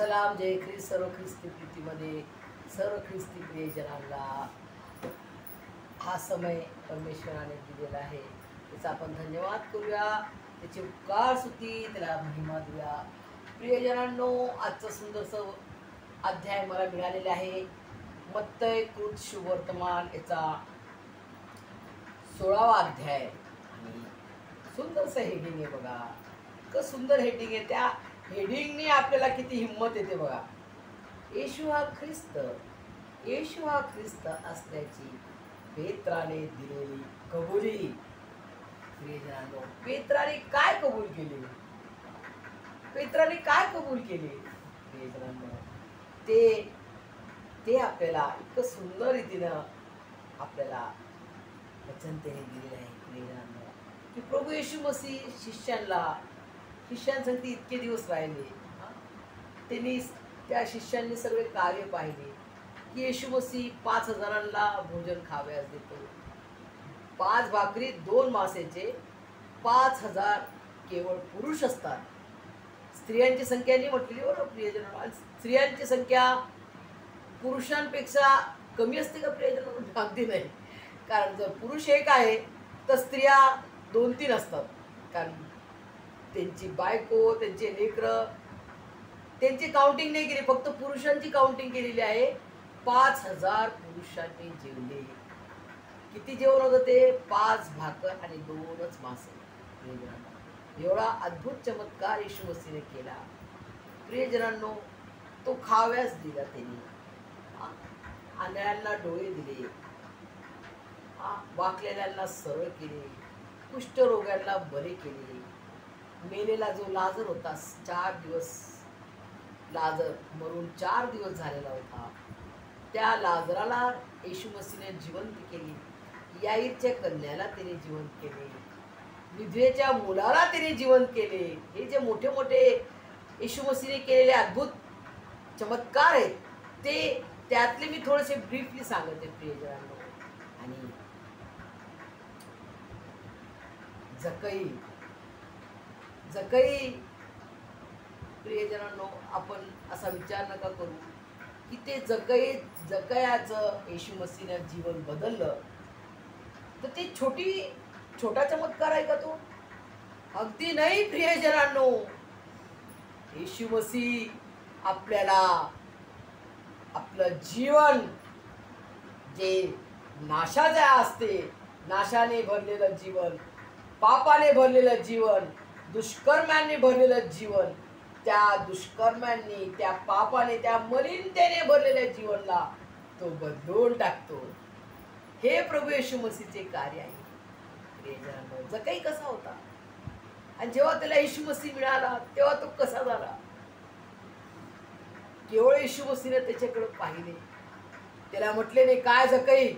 सलाम जय ख्रिस्त सर्व ख्रिस्ती प्रीतीमध्ये सर्व ख्रिस्ती प्रियजनांना हा समय परमेश्वराने दिलेला आहे त्याचा आपण धन्यवाद करूया, त्याचे उपकार स्तुती त्याला महिमा देऊया। प्रियजनांनो, आजचं सुंदरसं अध्याय मला मिळालेले आहे। मत्तय कृत शुभवर्तमान याचा 16वा अध्याय आणि सुंदरसं हेडिंग आहे बघा। इतकं सुंदर हेडिंग आहे, त्या हेडिंगने आपल्याला किती हिंमत येते बघा। येशू हा ख्रिस्त असल्याची पेत्राने दिलेली कबुली। प्रियजनांनो, पेत्राने काय कबूल केले? प्रियजनांनो, ते आपल्याला इतकं सुंदर रीतीनं आपल्याला वचन त्याने दिलेलं आहे प्रियजनांनो, की प्रभू येशू मसीह शिष्यांसाठी इतके दिवस राहिले। त्यांनी त्या शिष्यांनी सगळे कार्य पाहिले की येशू मसीह 5,000ला भोजन खाव्यास देतो। 5 भाकरी 2 मासेचे 5,000 केवळ पुरुष असतात। स्त्रियांची संख्या नाही म्हटलेली बरोबर प्रियजनांनो। स्त्रियांची संख्या पुरुषांपेक्षा कमी असते का प्रियजनांनो? अगदी नाही, कारण जर पुरुष एक आहे तर स्त्रिया 2-3 असतात, कारण त्यांची बायको, त्यांचे लेकरं, त्यांची काउंटिंग नाही केली, फक्त पुरुषांची काउंटिंग केलेली आहे। 5,000 पुरुषांनी जेवले। किती जेवण होतं ते? 5 भाकर आणि 2च मासे। एवढा अद्भुत चमत्कार येशू मसीहने केला प्रियजनांनो। तो खाव्यास दिला त्यांनी, आंधळ्यांना डोळे दिले, वाकलेल्यांना सरळ केले, कुष्ठरोग्यांना बरे केले। मेलेला जो लाजर होता, 4 दिवस लाजर मरून 4 दिवस झालेला होता, त्या लाजराला येशू मसीहने जिवंत केली। याईरच्या कन्याला त्याने जिवंत केले, विधवेच्या मुलाला त्याने जिवंत केले। हे जे मोठे मोठे येशू मसीहने केलेले अद्भुत चमत्कार आहेत, ते त्यातले मी थोडेसे ब्रीफली सांगते प्रियजनांनो। आणि जकई प्रियजनांनो, आपण असा विचार नका करू की ते जकयाचं येशू मसीहने जीवन बदललं तर ते छोटा चमत्कार आहे का तो? अगदी नाही प्रियजनांनो। येशू मसीह आपल्याला आपलं जीवन, जे नाशाचे असते, नाशाने भरलेलं जीवन, पापाने भरलेलं जीवन, दुष्कर्मांनी भरलेलं जीवन, त्या दुष्कर्मांनी, त्या पापाने, त्या मलिनतेने भरलेल्या जीवनला तो बदलून टाकतो। हे प्रभू येशू मसीहचे कार्य आहे प्रियजनांनो। जकई कसा होता आणि जेव्हा त्याला येशू मसीह मिळाला तेव्हा तो कसा झाला? केवळ येशू मसीहने त्याच्याकडे पाहिले, त्याला म्हटले नाही, काय जकई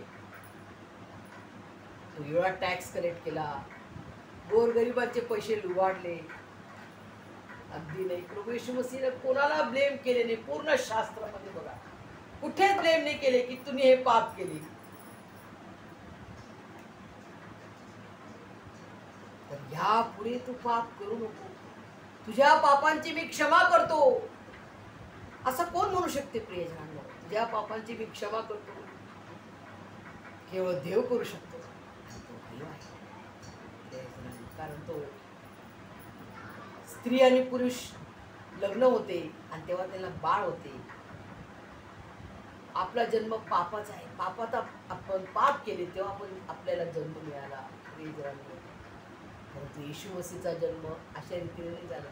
तू एवढा टॅक्स कलेक्ट केला, गोरगरिबांचे पैसे लुबाडले? अगदी नाही। प्रभू येशू मसीहने कोणाला ब्लेम केले नाही। पूर्ण शास्त्रामध्ये बघा, कुठेच ब्लेम नाही केले की तुम्ही हे पाप केले। तर यापुढे तू पाप करू नको, तुझ्या पापांची मी क्षमा करतो, असं कोण म्हणू शकते प्रियजनांनो? तुझ्या पापांची मी क्षमा करतो केवळ देव करू शकतो, तो देव आहे। कारण तो स्त्री आणि पुरुष लग्न होते आणि तेव्हा त्यांना बाळ होते। आपला जन्म पापाचा आहे, पापात आपण पाप केले तेव्हा आपण आपल्याला जन्म मिळाला प्रियजनांनो। परंतु येशू मसीहचा जन्म अशा रीतीने नाही झाला,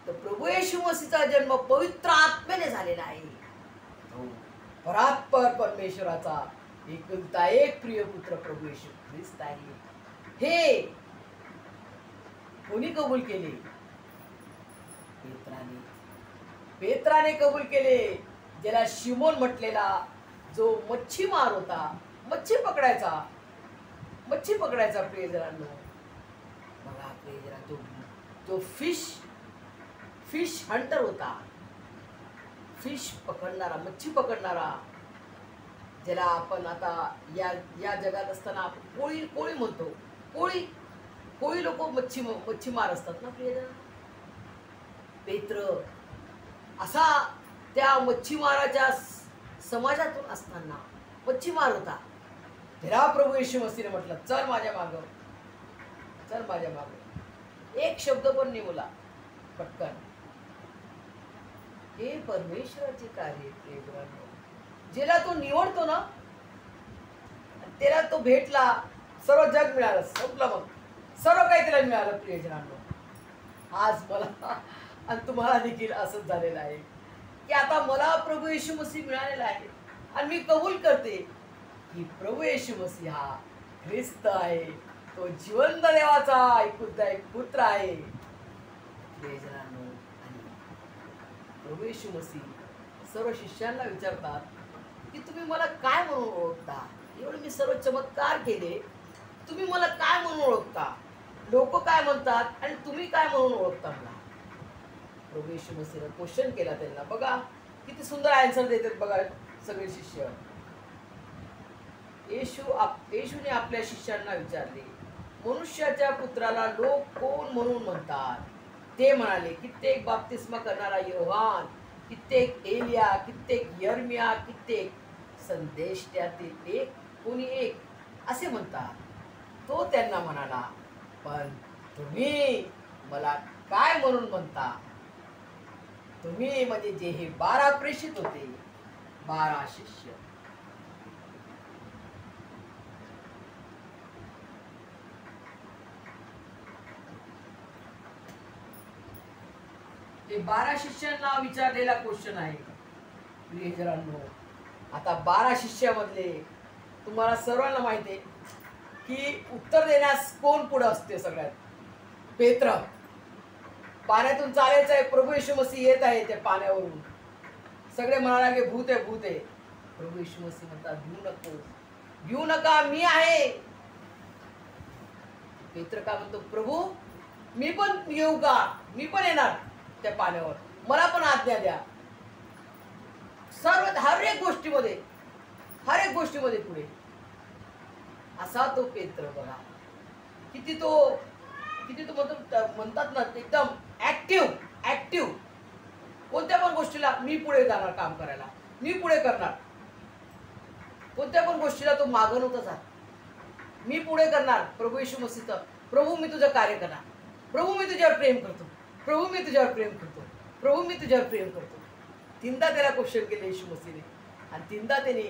तर प्रभू येशू मसीहचा जन्म पवित्र आत्म्याने झालेला आहे। तो परात्पर परमेश्वराचा एकुलता एक प्रिय पुत्र प्रभू येशू ख्रिस्त आहे। हे कोणी कबूल केले? पेत्राने कबूल केले, ज्याला शिमोन म्हटलेला, जो मच्छीमार होता, मच्छी पकडायचा प्रियजनांनो। बघा प्रियजनांनो, तो फिश हंटर होता, मच्छी पकडणारा, ज्याला आपण आता या जगात असताना आपण कोळी म्हणतो। कोळी लोक मच्छीमार असतात ना प्रियजनांनो। पेत्र असा त्या मच्छीमाराच्या समाजातून असताना मच्छीमार होता. तेव्हा प्रभू येशू मसीहने म्हटलं, चल माझ्या मागं, चल माझ्या मागं. एक शब्द पण नाही बोला, पटकन. हे परमेश्वराचे कार्य प्रियजनांनो. ज्याला तो निवडतो ना, त्याला तो भेटला, सर्व जग मिळालं, संपलं, मग सर्व काही त्याला मिळालं. प्रियजनांनो, आज मला आणि तुम्हाला देखील असंच झालेलं आहे की आता मला प्रभू येशू मसीह मिळालेला आहे आणि मी कबूल करते की प्रभू येशू मसीह हा ख्रिस्त आहे, तो जिवंत देवाचा एकुलता एक पुत्र आहे. प्रियजनांनो, आणि प्रभू येशू मसीह सर्व शिष्यांना विचारतात की तुम्ही मला काय म्हणून ओळखता? एवढे मी सर्व चमत्कार केले, तुम्ही मला काय म्हणून ओळखता? लोक काय म्हणतात आणि तुम्ही काय म्हणून ओळखता मला? प्रभू येशू मसीहने क्वेश्चन केला त्यांना. बघा किती सुंदर आन्सर देतात बघा सगळे शिष्य. येशूने आपल्या शिष्यांना विचारले, मनुष्याच्या पुत्राला लोक कोण म्हणून म्हणतात? ते म्हणाले, कित्येक बाप्तिस्मा करणारा योहान, कित्येक एलिया, कित्येक यर्मिया, कित्येक संदेष्टातील एक कोणी एक असे म्हणतात. तो त्यांना म्हणाला, पण तुम्ही मला काय म्हणून म्हणता? तुम्ही म्हणजे जे हे 12 प्रेषित होते, 12 शिष्य. ते 12 शिष्यांना विचारलेला क्वेश्चन आहे. प्रियजनांनो, आता 12 शिष्यामधले तुम्हाला सर्वांना माहिती आहे की उत्तर देण्यास कोण पुढे असते सगळ्यात? पेत्र. पाण्यातून चालायचं आहे, प्रभू येशू मसीह येत आहे त्या पाण्यावरून. सगळे म्हणाले की भूत आहे, भूत आहे. प्रभू येशू मसीह म्हणतात, भिऊ नको, भिऊ नका, मी आहे. पेत्र का म्हणतो, प्रभू मी पण येऊ का? मी पण येणार त्या पाण्यावर, मला पण आज्ञा द्या. सर्व हर एक गोष्टीमध्ये पुढे असा तो पेत्र. बघा किती तो म्हणतात ना, एकदम ऍक्टिव्ह. कोणत्या पण गोष्टीला मी पुढे जाणार, काम करायला मी पुढे करणार. कोणत्या पण गोष्टीला तो मागं नव्हता जात. मी पुढे करणार प्रभू येशू मसीहचं. प्रभू मी तुझं कार्य करणार. प्रभू मी तुझ्यावर प्रेम करतो. प्रभू मी तुझ्यावर प्रेम करतो. प्रभू मी तुझ्यावर प्रेम करतो. 3दा त्याला क्वेश्चन केले येशू मसीहने आणि 3दा त्याने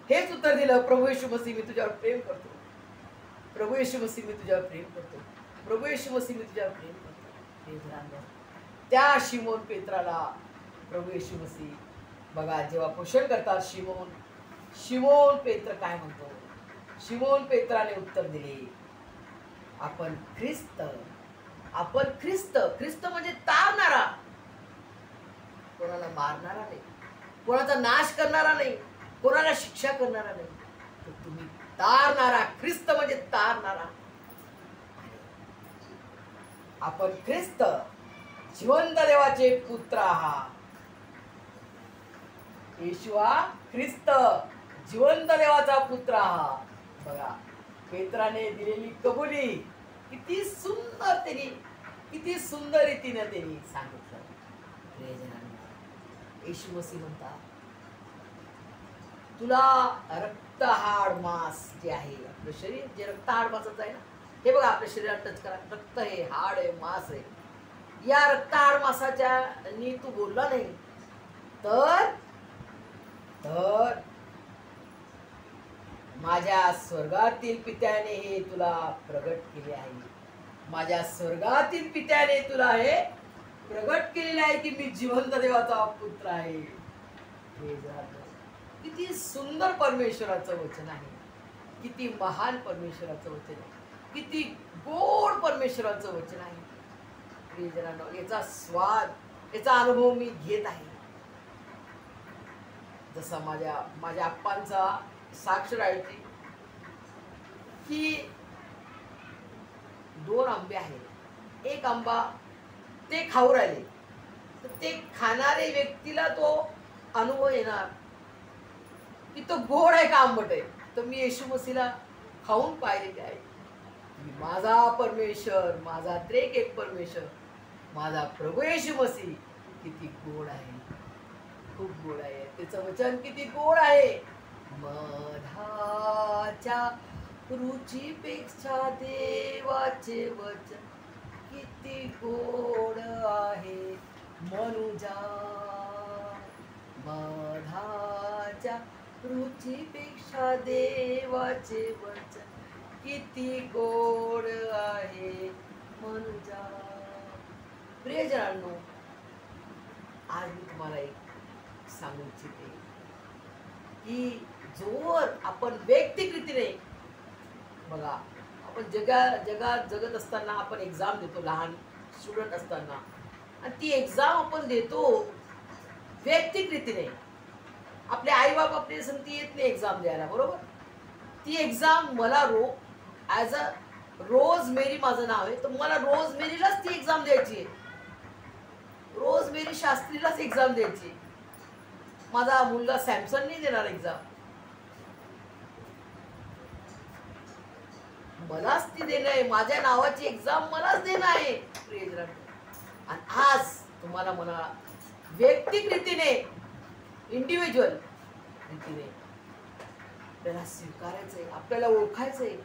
हेच उत्तर दिलं, प्रभू येशू मसीह मी तुझ्यावर प्रेम करतो. प्रभू येशू मसीह मी तुझ्यावर प्रेम करतो. प्रभू येशू मसीह मी तुझ्यावर प्रेम करतो. त्या शिमोन पेत्राला प्रभू येशू मसीह बघा जेव्हा क्वेश्चन करतात, शिमोन पेत्र काय म्हणतो? शिमोन पेत्राने उत्तर दिले, आपण ख्रिस्त. ख्रिस्त म्हणजे तारणारा, कोणाला मारणारा नाही, कोणाचा नाश करणारा नाही, कोणाला शिक्षा करणारा नाही, तर तुम्ही तारणारा. ख्रिस्त म्हणजे तारणारा. आपण ख्रिस्त जिवंत देवाचे पुत्र आहात. येशू हा ख्रिस्त जिवंत देवाचा पुत्र आहात. बघा पेत्राने दिलेली कबुली किती सुंदर रीतीने त्यांनी सांगितलं. येशू मसीह म्हणतात, तुला रक्त हाड मांस जे आहे, आपलं शरीर जे रक्त हाड मांसाचं आहे ना, हे बघा आपल्या शरीरात टच करा. रक्त आहे, हाड आहे, मांस आहे. या रक्त हाड मांसाच्या नी तू बोलला नाही तर माझ्या स्वर्गातील पित्याने हे तुला प्रगट केले आहे. माझ्या स्वर्गातील पित्याने तुला हे प्रगट केलेले आहे की मी जिवंत देवाचा पुत्र आहे. किती सुंदर परमेश्वराचं वचन आहे, किती महान परमेश्वराचं वचन आहे, किती गोड परमेश्वराचं वचन आहे. प्रियजनांनो, याचा स्वाद, याचा अनुभव मी घेत आहे. जसा माझ्या आप्पांचा साक्ष राहायची की 2 आंबे आहेत, एक आंबा ते खाऊ राहिले, तर ते खाणारे व्यक्तीला तो अनुभव येणार की तो गोड आहे का आंबट आहे. तर मी येशू मसीहला खाऊन पाहिलेले आहे. माझा परमेश्वर, माझा त्रेक एक परमेश्वर, माझा प्रभू येशू मसीह किती गोड आहे, खूप गोड आहे. त्याचं वचन किती गोड आहे. मधाच्या रुचीपेक्षा देवाचे वचन किती गोड आहे. मनुजा मधाच्या रुचीपेक्षा देवाचे वचन किती गोड आहे. मनुजा. प्रियजनांनो, आज मी तुम्हाला एक सांगू इच्छिते की जोवर आपण वैयक्तिक रीतीने बघा, आपण जगात जगत असताना आपण एक्झाम देतो, लहान स्टुडंट असताना, आणि ती एक्झाम आपण देतो वैयक्तिक रीतीने. आपले आई बाप आपली संगती येत नाही एक्झाम द्यायला, बरोबर. ती एक्झाम मला ॲज अ रोजमेरी माझं नाव आहे, तर मला रोजमेरीलाच ती एक्झाम द्यायची आहे. रोजमेरी शास्त्रीलाच एक्झाम द्यायची. माझा मुलगा सॅमसन नाही देणार एक्झाम, मलाच ती देणं आहे. माझ्या नावाची एक्झाम मलाच देणं आहे. आणि आज तुम्हाला मला वैयक्तिक रीतीने, इंडिव्हिज्युअल रीतीने आपल्याला स्वीकारायचंय, आपल्याला ओळखायचंय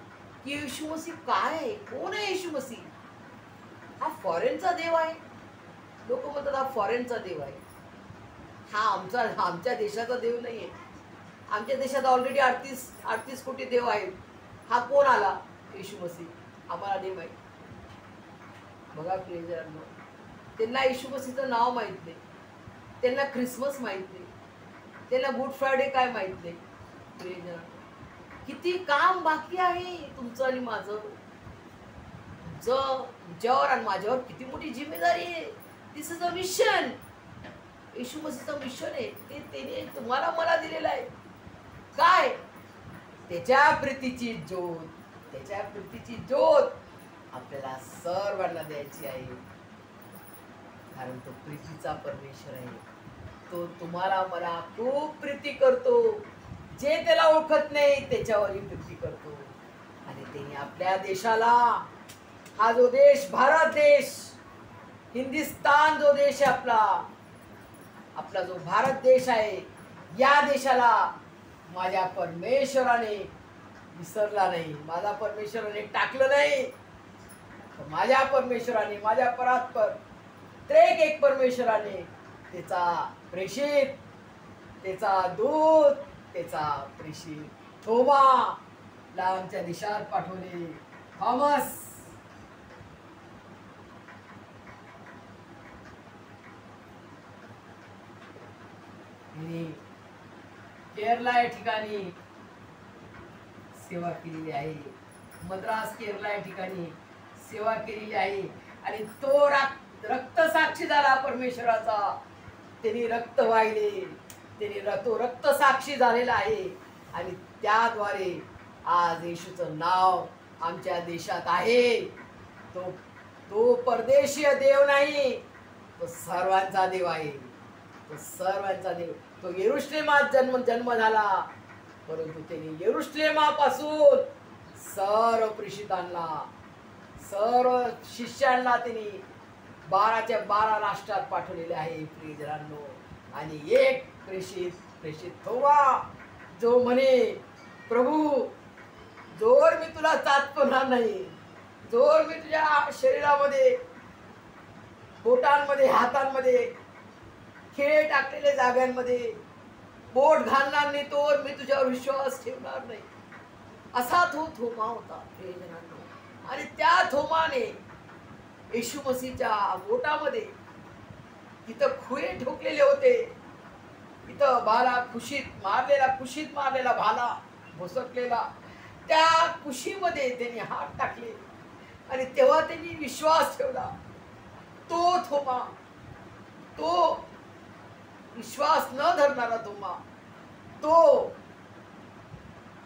की येशू मसीह काय आहे, कोण आहे येशू मसीह. हा फॉरेनचा देव आहे. लोक म्हणतात हा फॉरेनचा देव आहे. हा आमच्या देशाचा देव नाहीये. आमच्या देशात ऑलरेडी 38 कोटी देव आहेत. हा कोण आला? येशू मसीह. आम्हाला नाही माहीत. बघा प्रियजनांनो, त्यांना येशू मसीहचं नाव माहीत नाही, त्यांना ख्रिसमस माहीत नाही, त्यांना गुड फ्रायडे काय माहीत नाही. प्रियजनांनो, किती काम बाकी आहे तुमचं आणि माझं. तुमच्यावर आणि माझ्यावर किती मोठी जिम्मेदारी आहे. This is a mission. Yeshu मसीहचं मिशन आहे. ते त्याने तुम्हाला मला दिलेलं आहे. काय? त्याच्या प्रीतीची ज्योत, त्याच्या प्रीतीची ज्योत आपल्याला सर्वांना द्यायची आहे. कारण तो प्रीतीचा परमेश्वर आहे. तो तुम्हाला मला खूप प्रीती करतो. जे त्याला ओळखत नाही त्याच्यावरही प्रीती करतो. आणि त्याने आपल्या देशाला, हा जो देश, भारत देश, हिंदुस्तान जो देश आहे आपला जो भारत देश आहे, या देशाला माझ्या परमेश्वराने विसरला नाही, माझ्या परमेश्वराने टाकलं नाही. तर माझ्या परमेश्वराने, माझ्या परात्पर त्रेक एक परमेश्वराने त्याचा प्रेषित, त्याचा दूत, त्याचा प्रेषित थोमाला आमच्या देशात पाठवले. थॉमस केरला या ठिकाणी सेवा केलेली आहे. मद्रास केरला या ठिकाणी सेवा केलेली आहे. आणि तो रक्त साक्षी झाला परमेश्वराचा. त्यांनी रक्त वाहिले, तो रक्त साक्षी झालेला आहे. आणि त्याद्वारे आज येशूचं नाव आमच्या देशात आहे. तो परदेशीय देव नाही, तो सर्वांचा देव आहे. तो सर्वांचा देव. तो येरुशलेमात जन्म झाला, परंतु त्यांनी येरुशलेमापासून सर्व प्रेषितांना, सर्व शिष्यांना त्यांनी 12च्या 12 राष्ट्रात पाठवलेले आहे. प्रियजनांनो, आणि एक प्रेषित थोमा, जो म्हणे, प्रभू, जोर मी तुला चाचपणार नाही, जोर मी तुझ्या शरीरामध्ये, बोटांमध्ये, हातांमध्ये, खेळ टाकलेल्या जागांमध्ये बोट घालणार नाही, तोवर मी तुझ्यावर विश्वास ठेवणार नाही. असा तो थोमा होता प्रियजनांनो. आणि त्या थोमाने येशू मसीहच्या बोटामध्ये, तिथं खुळे ठोकलेले होते, तिथं भाला कुशीत मारलेला भाला घुसकलेला, त्या कुशीमध्ये त्यांनी हात टाकले. आणि तेव्हा त्यांनी विश्वास ठेवला. तो थोमा, तो विश्वास न धरणारा थोमा, तो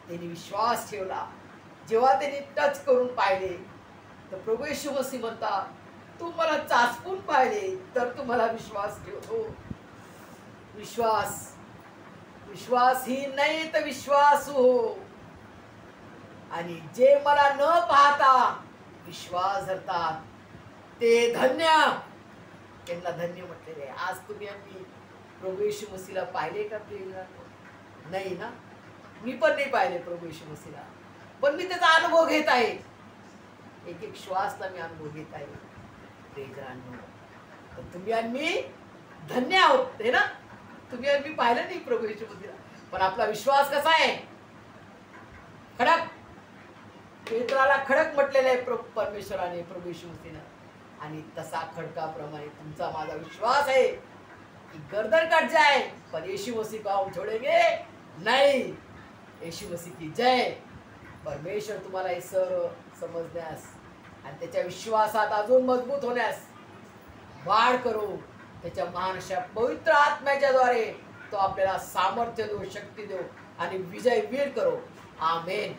त्यांनी विश्वास ठेवला. जेव्हा त्यांनी टच करून पाहिले, तर प्रभू येशू मसीह म्हणतात, तू मला चाचपून पाहिले तर तुम्हाला विश्वास ठेवतो. विश्वासहीन नाही तर विश्वासू हो. आणि जे मला न पाहता विश्वास धरतात ते धन्य. त्यांना धन्य म्हटलेले आहे. आज तुम्ही आम्ही प्रभू येशू मसीहला पाहिले का प्रियजनांनो? नाही ना, मी पण नाही पाहिले प्रभू येशू मसीहला, पण मी त्याचा अनुभव घेत आहे. एक एक श्वासला मी अनुभव घेत आहे प्रियजनांनो. तर तुम्ही आणि मी धन्य आहोत हे ना. तुम्ही आणि मी पाहिलं नाही प्रभू येशू मसीहला, पण आपला विश्वास कसा आहे? खडक. पेत्राला खडक म्हटलेलं आहे परमेश्वराने, प्रभू येशू मसीहने. आणि तसा खडकाप्रमाणे तुमचा माझा विश्वास आहे की गर्दन कट जाए पर यीशु मसीह को हम छोड़ेंगे नहीं. यीशु मसीह की जय. परमेश्वर तुम्हाला हे सर्व समजण्यास आणि त्याच्या विश्वासात अजून मजबूत होण्यास वाढ करो. त्याच्या महान अशा पवित्र आत्म्याच्या द्वारे तो आपल्याला सामर्थ्य देऊ, शक्ती देऊ आणि विजय वीर करो. आमेन.